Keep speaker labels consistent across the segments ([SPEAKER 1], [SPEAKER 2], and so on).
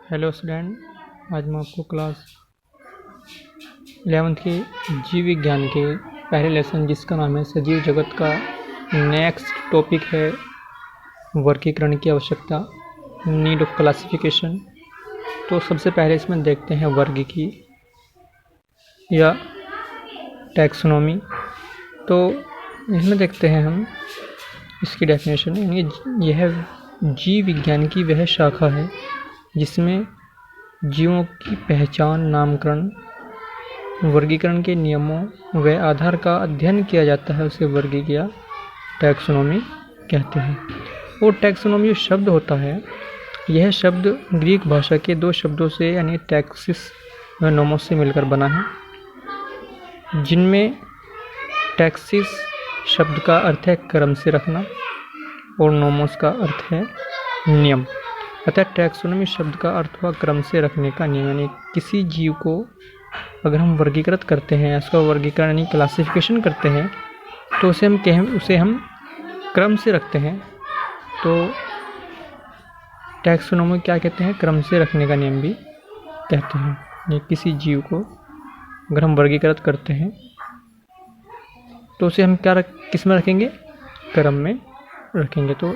[SPEAKER 1] Hello student, आज मैं आपको क्लास 11th के जीव विज्ञान के पहले लेसन जिसका नाम है सजीव जगत का नेक्स्ट टॉपिक है वर्गीकरण की आवश्यकता, नीड ऑफ क्लासिफिकेशन। तो सबसे पहले इसमें देखते हैं वर्गीकी या टैक्सोनॉमी। तो इसमें देखते हैं हम इसकी डेफिनेशन, यानी यह जीव विज्ञान की वह शाखा है जिसमें जीवों की पहचान, नामकरण, वर्गीकरण के नियमों व आधार का अध्ययन किया जाता है। उसे वर्गीक या टैक्सोनॉमी कहते हैं। और टैक्सोनॉमी जो शब्द होता है, यह शब्द ग्रीक भाषा के दो शब्दों से यानी टैक्सिस व नोमोस से मिलकर बना है, जिनमें टैक्सिस शब्द का अर्थ है क्रम से रखना और नोमोस का अर्थ है नियम। अतः टैक्सोनॉमी शब्द का अर्थ हुआ क्रम से रखने का नियम, यानी किसी जीव को अगर हम वर्गीकृत करते हैं, इसका वर्गीकरण यानी क्लासिफिकेशन करते हैं, तो उसे हम क्रम से रखते हैं। तो टैक्सोनॉमी क्या कहते हैं? क्रम से रखने का नियम भी कहते हैं। ये किसी जीव को अगर हम वर्गीकृत करते हैं तो उसे हम किस में रखेंगे? क्रम में रखेंगे। तो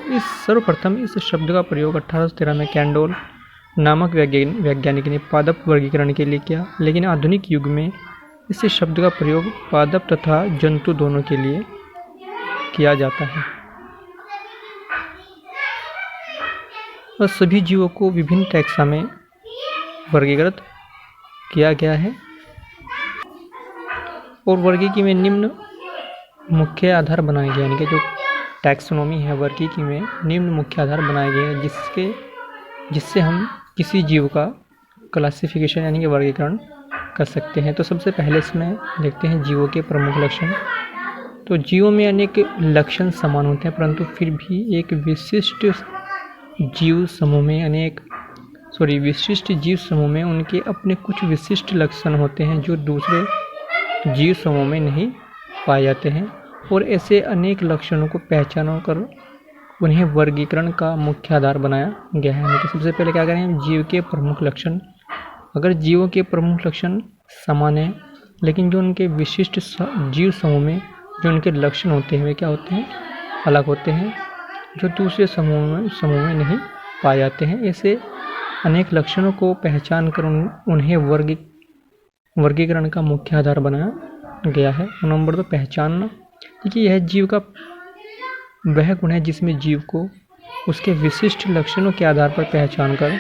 [SPEAKER 1] सर्वप्रथम इस शब्द का प्रयोग 1813 में कैंडोल नामक वैज्ञानिक ने पादप वर्गीकरण के लिए किया, लेकिन आधुनिक युग में इस शब्द का प्रयोग पादप तथा जंतु दोनों के लिए किया जाता है। और सभी जीवों को विभिन्न टैक्सा में वर्गीकृत किया गया है और वर्गीकी में निम्न मुख्य आधार बनाए गए, यानी कि जो टैक्सोनॉमी है वर्गीकी में निम्न मुख्य आधार बनाए गए हैं जिससे हम किसी जीव का क्लासिफिकेशन यानी कि वर्गीकरण कर सकते हैं। तो सबसे पहले इसमें देखते हैं जीवों के प्रमुख लक्षण। तो जीवों में अनेक लक्षण समान होते हैं, परंतु फिर भी एक विशिष्ट जीव समूह में उनके अपने कुछ विशिष्ट लक्षण होते हैं जो दूसरे जीव समूह में नहीं पाए जाते हैं। और ऐसे अनेक लक्षणों को पहचान कर उन्हें वर्गीकरण का मुख्य आधार बनाया गया है। तो सबसे पहले क्या करें? जीव के प्रमुख लक्षण। अगर जीवों के प्रमुख लक्षण समान हैं, लेकिन जो उनके विशिष्ट जीव समूह में जो उनके लक्षण होते हैं वे क्या होते हैं? अलग होते हैं, जो दूसरे समूह में नहीं पाए जाते हैं। ऐसे अनेक लक्षणों को पहचान कर उन्हें वर्गीकरण का मुख्य आधार बनाया गया है। नंबर 2, पहचानना। देखिए, यह जीव का वह गुण है जिसमें जीव को उसके विशिष्ट लक्षणों के आधार पर पहचान कर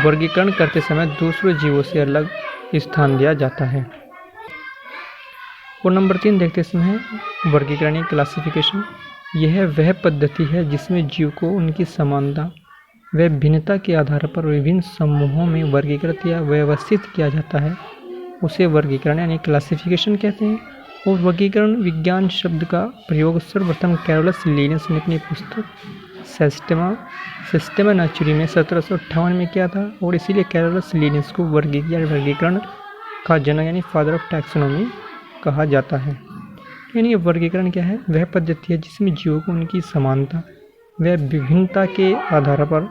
[SPEAKER 1] वर्गीकरण करते समय दूसरे जीवों से अलग स्थान दिया जाता है। और नंबर 3 देखते इसमें वर्गीकरण क्लासिफिकेशन। यह वह पद्धति है जिसमें जीव को उनकी समानता व भिन्नता के आधार पर विभिन्न समूहों में वर्गीकृत या व्यवस्थित किया जाता है। उसे वर्गीकरण यानी क्लासिफिकेशन कहते हैं। और वर्गीकरण विज्ञान शब्द का प्रयोग सर्वप्रथम कैरोलस लिनियस ने अपनी पुस्तक सिस्टेमा नेचुरी में 1758 में किया था, और इसीलिए कैरोलस लिनियस को वर्गीकरण का जनक यानी फादर ऑफ टैक्सोनॉमी कहा जाता है। यानी वर्गीकरण क्या है? वह पद्धति है जिसमें जीवों को उनकी समानता व विभिन्नता के आधार पर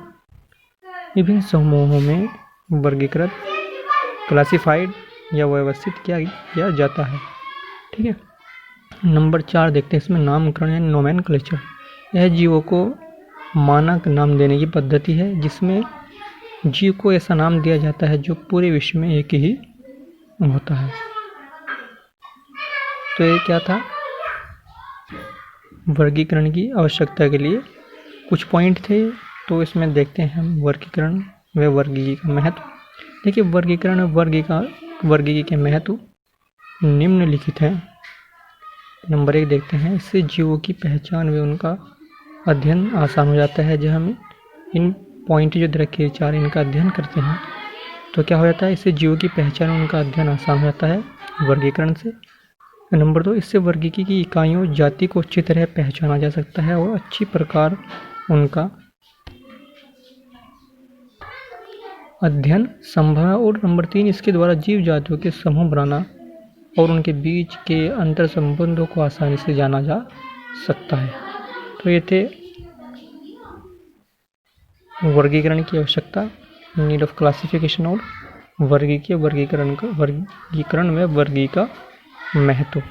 [SPEAKER 1] विभिन्न समूहों में वर्गीकृत, क्लासिफाइड या व्यवस्थित किया जाता है। ठीक है। नंबर 4 देखते हैं इसमें नामकरण यानी नोमेनक्लेचर। यह जीवों को मानक नाम देने की पद्धति है जिसमें जीव को ऐसा नाम दिया जाता है जो पूरे विश्व में एक ही होता है। तो ये क्या था? वर्गीकरण की आवश्यकता के लिए कुछ पॉइंट थे। तो इसमें देखते हैं हम वर्गीकरण व वर्गीकी का महत्व। देखिए, वर्गीकरण और वर्गीकी के महत्व निम्नलिखित है। नंबर 1 देखते हैं, इससे जीवों की पहचान व उनका अध्ययन आसान हो जाता है। जब हम इन पॉइंट जो रखे 4 इनका अध्ययन करते हैं तो क्या हो जाता है? इससे जीवों की पहचान व उनका अध्ययन आसान हो जाता है वर्गीकरण से। नंबर 2, इससे वर्गीकी की इकाइयों जाति को अच्छी तरह पहचाना जा सकता है और अच्छी प्रकार उनका अध्ययन संभव है। और नंबर 3, इसके द्वारा जीव जातियों के समूह बनाना और उनके बीच के अंतर संबंधों को आसानी से जाना जा सकता है। तो ये थे वर्गीकरण की आवश्यकता नीड ऑफ क्लासिफिकेशन और वर्गीकरण में वर्गी का महत्व।